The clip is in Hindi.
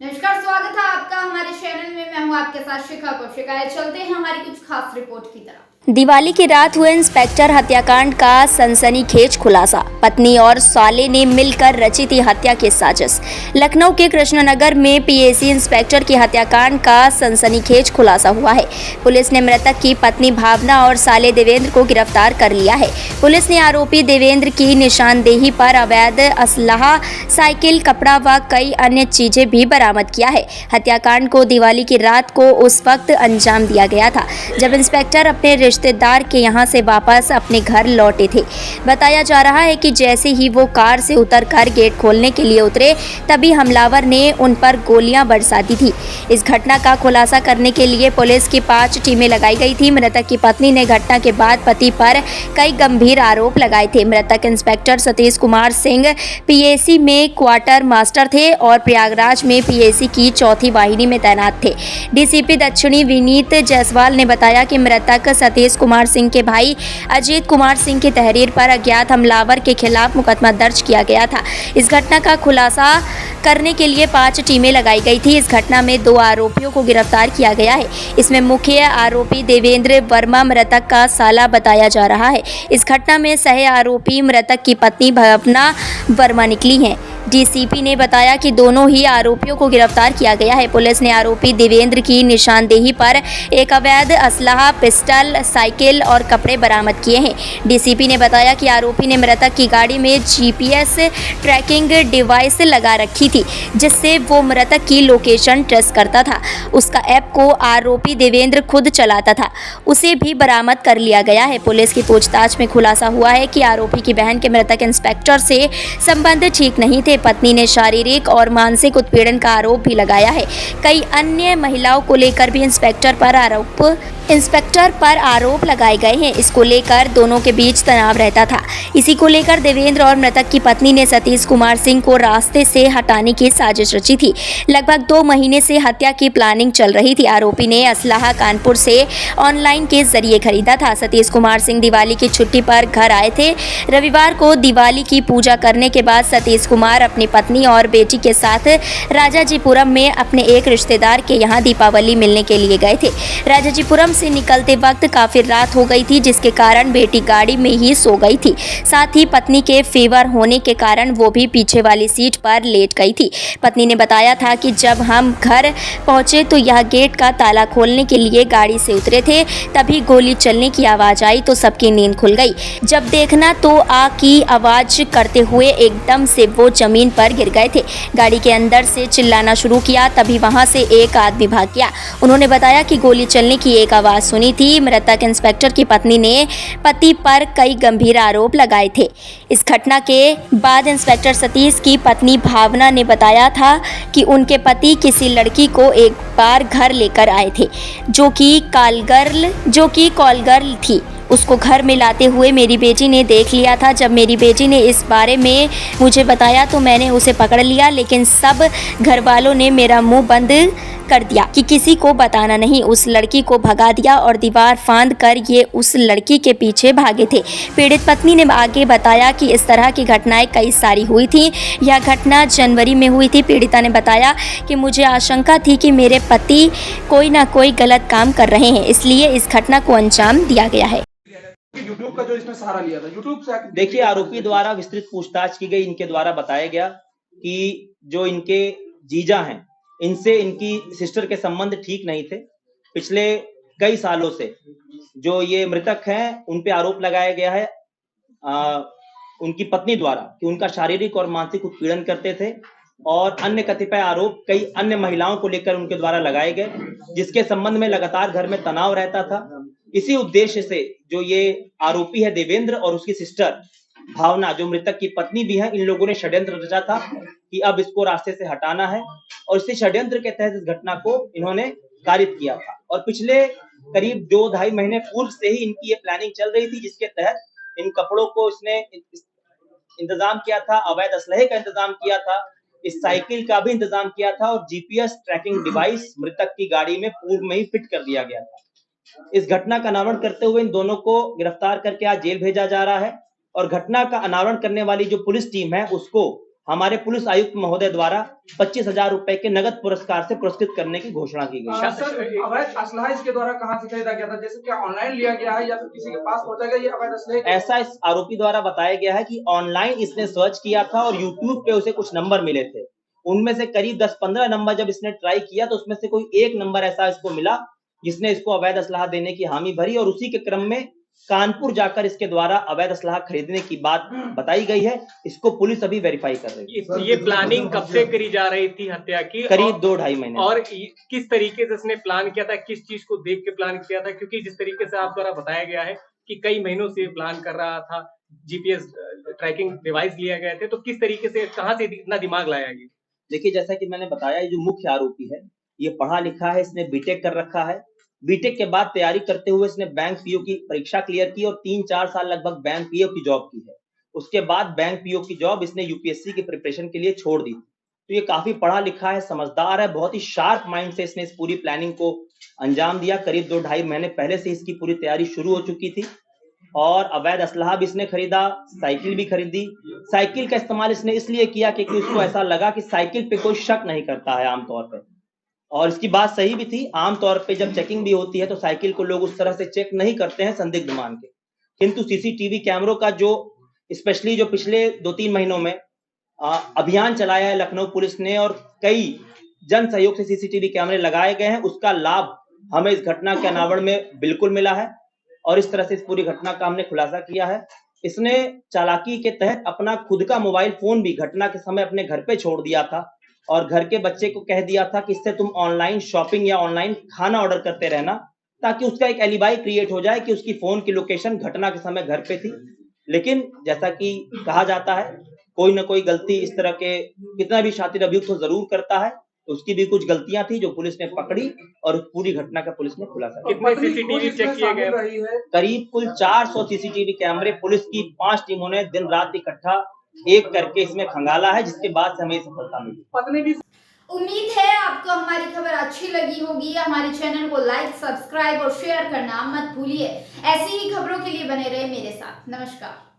नमस्कार, स्वागत है आपका हमारे चैनल में। मैं हूं आपके साथ शिखा कौशिक। चलते हैं हमारी कुछ खास रिपोर्ट की तरफ। दिवाली की रात हुए इंस्पेक्टर हत्याकांड का सनसनीखेज खुलासा। पत्नी और साले ने मिलकर रची थी हत्या की साजिश। लखनऊ के कृष्णनगर में पीएसी इंस्पेक्टर की हत्याकांड का सनसनीखेज खुलासा हुआ है। पुलिस ने मृतक की पत्नी भावना और साले देवेंद्र को गिरफ्तार कर लिया है। पुलिस ने आरोपी देवेंद्र की निशानदेही पर अवैध असलहा, साइकिल, कपड़ा व कई अन्य चीजें भी बरामद किया है। हत्याकांड को दिवाली की रात को उस वक्त अंजाम दिया गया था जब इंस्पेक्टर अपने रिश्तेदार के यहां से वापस अपने घर लौटे थे। बताया जा रहा है कि जैसे ही वो कार से उतरकर गेट खोलने के लिए उतरे, तभी हमलावर ने उन पर गोलियां बरसा दी थी। इस घटना का खुलासा करने के लिए पुलिस की 5 टीमें लगाई गई थी। मृतक की पत्नी ने घटना के बाद पति पर कई गंभीर आरोप लगाए थे। मृतक इंस्पेक्टर सतीश कुमार सिंह पीएसी में क्वार्टर मास्टर थे और प्रयागराज में पीएसी की 4थी वाहिनी में तैनात थे। डीसीपी दक्षिणी विनीत जायसवाल ने बताया कि मृतक सतीश कुमार सिंह के भाई अजीत कुमार सिंह की तहरीर पर अज्ञात हमलावर के खिलाफ मुकदमा दर्ज किया गया था। इस घटना का खुलासा करने के लिए 5 टीमें लगाई गई थी। इस घटना में 2 आरोपियों को गिरफ्तार किया गया है। इसमें मुख्य आरोपी देवेंद्र वर्मा मृतक का साला बताया जा रहा है। इस घटना में सह आरोपी मृतक की पत्नी भावना वर्मा निकली हैं। डीसीपी ने बताया कि दोनों ही आरोपियों को गिरफ्तार किया गया है। पुलिस ने आरोपी देवेंद्र की निशानदेही पर एक अवैध असलहा, पिस्टल, साइकिल और कपड़े बरामद किए हैं। डीसीपी ने बताया कि आरोपी ने मृतक की गाड़ी में जीपीएस ट्रैकिंग डिवाइस लगा रखी थी, जिससे वो मृतक की लोकेशन ट्रेस करता था। उसका ऐप को आरोपी देवेंद्र खुद चलाता था, उसे भी बरामद कर लिया गया है। पुलिस की पूछताछ में खुलासा हुआ है कि आरोपी की बहन के मृतक इंस्पेक्टर से संबंध ठीक नहीं थे। पत्नी ने शारीरिक और मानसिक उत्पीड़न का आरोप भी लगाया है। कई अन्य महिलाओं को लेकर भी इंस्पेक्टर पर आरोप लगाए गए हैं। इसको लेकर दोनों के बीच तनाव रहता था। इसी को लेकर देवेंद्र और मृतक की पत्नी ने सतीश कुमार सिंह को रास्ते से हटाने की साजिश रची थी। लगभग 2 महीने से हत्या की प्लानिंग चल रही थी। आरोपी ने असलहा कानपुर से ऑनलाइन के जरिए खरीदा था। सतीश कुमार सिंह दिवाली की छुट्टी पर घर आए थे। रविवार को दिवाली की पूजा करने के बाद सतीश कुमार अपनी पत्नी और बेटी के साथ राजाजीपुरम में अपने एक रिश्तेदार के यहाँ दीपावली मिलने के लिए गए थे। राजाजीपुरम से निकलते वक्त काफी रात हो गई थी, जिसके कारण बेटी गाड़ी में ही सो गई थी। साथ ही पत्नी के फीवर होने के कारण वो भी पीछे वाली सीट पर लेट गई थी। पत्नी ने बताया था कि जब हम घर पहुंचे तो यह गेट का ताला खोलने के लिए गाड़ी से उतरे थे, तभी गोली चलने की आवाज आई तो सबकी नींद खुल गई। जब देखना तो आग की आवाज करते हुए एकदम से वो जमीन पर गिर गए थे। गाड़ी के अंदर से चिल्लाना शुरू किया, तभी वहां से एक आदमी भाग गया। उन्होंने बताया कि गोली चलने की एक आवाज सुनी थी। मृतक इंस्पेक्टर की पत्नी ने पति पर कई गंभीर आरोप लगाए थे। इस घटना के बाद इंस्पेक्टर सतीश की पत्नी भावना ने बताया था कि उनके पति किसी लड़की को एक बार घर लेकर आए थे, जो कि कॉल गर्ल थी। उसको घर में लाते हुए मेरी बेटी ने देख लिया था। जब मेरी बेटी ने इस बारे में मुझे बताया तो मैंने उसे पकड़ लिया, लेकिन सब घर वालों ने मेरा मुंह बंद कर दिया कि किसी को बताना नहीं। उस लड़की को भगा दिया और दीवार फांद कर ये उस लड़की के पीछे भागे थे। पीड़ित पत्नी ने आगे बताया कि इस तरह की घटनाएं कई सारी हुई थी। यह घटना जनवरी में हुई थी। पीड़िता ने बताया कि मुझे आशंका थी कि मेरे पति कोई ना कोई गलत काम कर रहे हैं, इसलिए इस घटना को अंजाम दिया गया है। यूट्यूब का जो इसने सहारा लिया था, यूट्यूब से देखिए, आरोपी द्वारा विस्तृत पूछताछ की गई। इनके द्वारा बताया गया कि जो इनके जीजा हैं, इनसे इनकी सिस्टर के संबंध ठीक नहीं थे। पिछले कई सालों से जो ये मृतक हैं, उन पे आरोप लगाया गया है उनकी पत्नी द्वारा कि उनका शारीरिक और मानसिक उत्पीड़न करते थे, और अन्य कतिपय आरोप कई अन्य महिलाओं को लेकर उनके द्वारा लगाए गए, जिसके संबंध में लगातार घर में तनाव रहता था। इसी उद्देश्य से जो ये आरोपी है देवेंद्र और उसकी सिस्टर भावना, जो मृतक की पत्नी भी है, इन लोगों ने षड्यंत्र रचा था कि अब इसको रास्ते से हटाना है, और इसी षड्यंत्र के तहत इस घटना को इन्होंने कारित किया था। और पिछले करीब 2-2.5 महीने पूर्व से ही इनकी ये प्लानिंग चल रही थी, जिसके तहत इन कपड़ों को इसने इंतजाम किया था, अवैध असलहे का इंतजाम किया था, इस साइकिल का भी इंतजाम किया था, और जीपीएस ट्रैकिंग डिवाइस मृतक की गाड़ी में पूर्व में ही फिट कर दिया गया था। इस घटना का अनावरण करते हुए इन दोनों को गिरफ्तार करके आज जेल भेजा जा रहा है, और घटना का अनावरण करने वाली जो पुलिस टीम है, उसको हमारे पुलिस आयुक्त महोदय द्वारा 25,000 रुपए के नगद पुरस्कार से पुरस्कृत करने की घोषणा की गई। सर, अवैध असलहा इसके द्वारा कहां से खरीदा गया था? जैसे क्या ऑनलाइन लिया गया है या फिर किसी के पास पहुंचा गया ये अवैध असलहा? ऐसा इस आरोपी द्वारा बताया गया है कि ऑनलाइन इसने सर्च किया था और यूट्यूब पे उसे कुछ नंबर मिले थे। उनमें से करीब 10-15 नंबर जब इसने ट्राई किया तो उसमें से कोई एक नंबर ऐसा इसको मिला जिसने इसको अवैध असलहा देने की हामी भरी और उसी के क्रम में कानपुर जाकर इसके द्वारा अवैध असलहा खरीदने की बात बताई गई है। इसको पुलिस अभी वेरीफाई कर रही है। ये प्लानिंग कब से करी जा रही थी हत्या की? करीब 2-2.5 महीने। और किस तरीके से इसने प्लान किया था, किस चीज को देख के प्लान किया था? क्योंकि जिस तरीके से आप द्वारा बताया गया है कि कई महीनों से प्लान कर रहा था, जीपीएस ट्रैकिंग डिवाइस लिए गए थे, तो किस तरीके से, कहां से इतना दिमाग लाया ये? देखिए, जैसा कि मैंने बताया, ये जो मुख्य आरोपी है ये पढ़ा लिखा है, इसने बीटेक कर रखा है। बीटेक के बाद तैयारी करते हुए इसने बैंक पीओ की परीक्षा क्लियर की और 3-4 साल लगभग बैंक पीओ की जॉब की है। उसके बाद बैंक पीओ की जॉब इसने यूपीएससी की प्रिपरेशन के लिए छोड़ दी। तो ये काफी पढ़ा लिखा है, समझदार है, बहुत ही शार्प माइंड से इसने इस पूरी प्लानिंग को अंजाम दिया। करीब 2-2.5 महीने पहले से इसकी पूरी तैयारी शुरू हो चुकी थी और अवैध असलहा भी इसने खरीदा, साइकिल भी खरीदी। साइकिल का इस्तेमाल इसने इसलिए किया क्योंकि उसको ऐसा लगा कि साइकिल पे कोई शक नहीं करता है आमतौर पे, और इसकी बात सही भी थी। आमतौर पे जब चेकिंग भी होती है तो साइकिल को लोग उस तरह से चेक नहीं करते हैं संदिग्ध मान के, किंतु सीसीटीवी कैमरों का जो स्पेशली जो पिछले 2-3 महीनों में अभियान चलाया है लखनऊ पुलिस ने और कई जन सहयोग से सीसीटीवी कैमरे लगाए गए हैं, उसका लाभ हमें इस घटना के अनावरण में बिल्कुल मिला है और इस तरह से इस पूरी घटना का हमने खुलासा किया है। इसने चालाकी के तहत अपना खुद का मोबाइल फोन भी घटना के समय अपने घर पे छोड़ दिया था और घर के बच्चे को कह दिया था कि इससे तुम ऑनलाइन शॉपिंग या ऑनलाइन खाना ऑर्डर करते रहना, ताकि उसका एक एलिबाई क्रिएट हो जाए कि उसकी फोन की लोकेशन घटना के समय घर पे थी। लेकिन जैसा कि कहा जाता है, कोई ना कोई गलती इस तरह के कितना भी शातिर अभियुक्त तो जरूर करता है, तो उसकी भी कुछ गलतियां थी जो पुलिस ने पकड़ी और उस पूरी घटना का पुलिस ने खुलासा किया। कितने सीसीटीवी चेक किए गए? करीब कुल 400 सीसीटीवी कैमरे पुलिस की 5 टीमों ने दिन रात इकट्ठा एक करके इसमें खंगाला है, जिसके बाद से हमें सफलता मिली। उम्मीद है आपको हमारी खबर अच्छी लगी होगी। हमारे चैनल को लाइक, सब्सक्राइब और शेयर करना मत भूलिए। ऐसी ही खबरों के लिए बने रहे मेरे साथ। नमस्कार।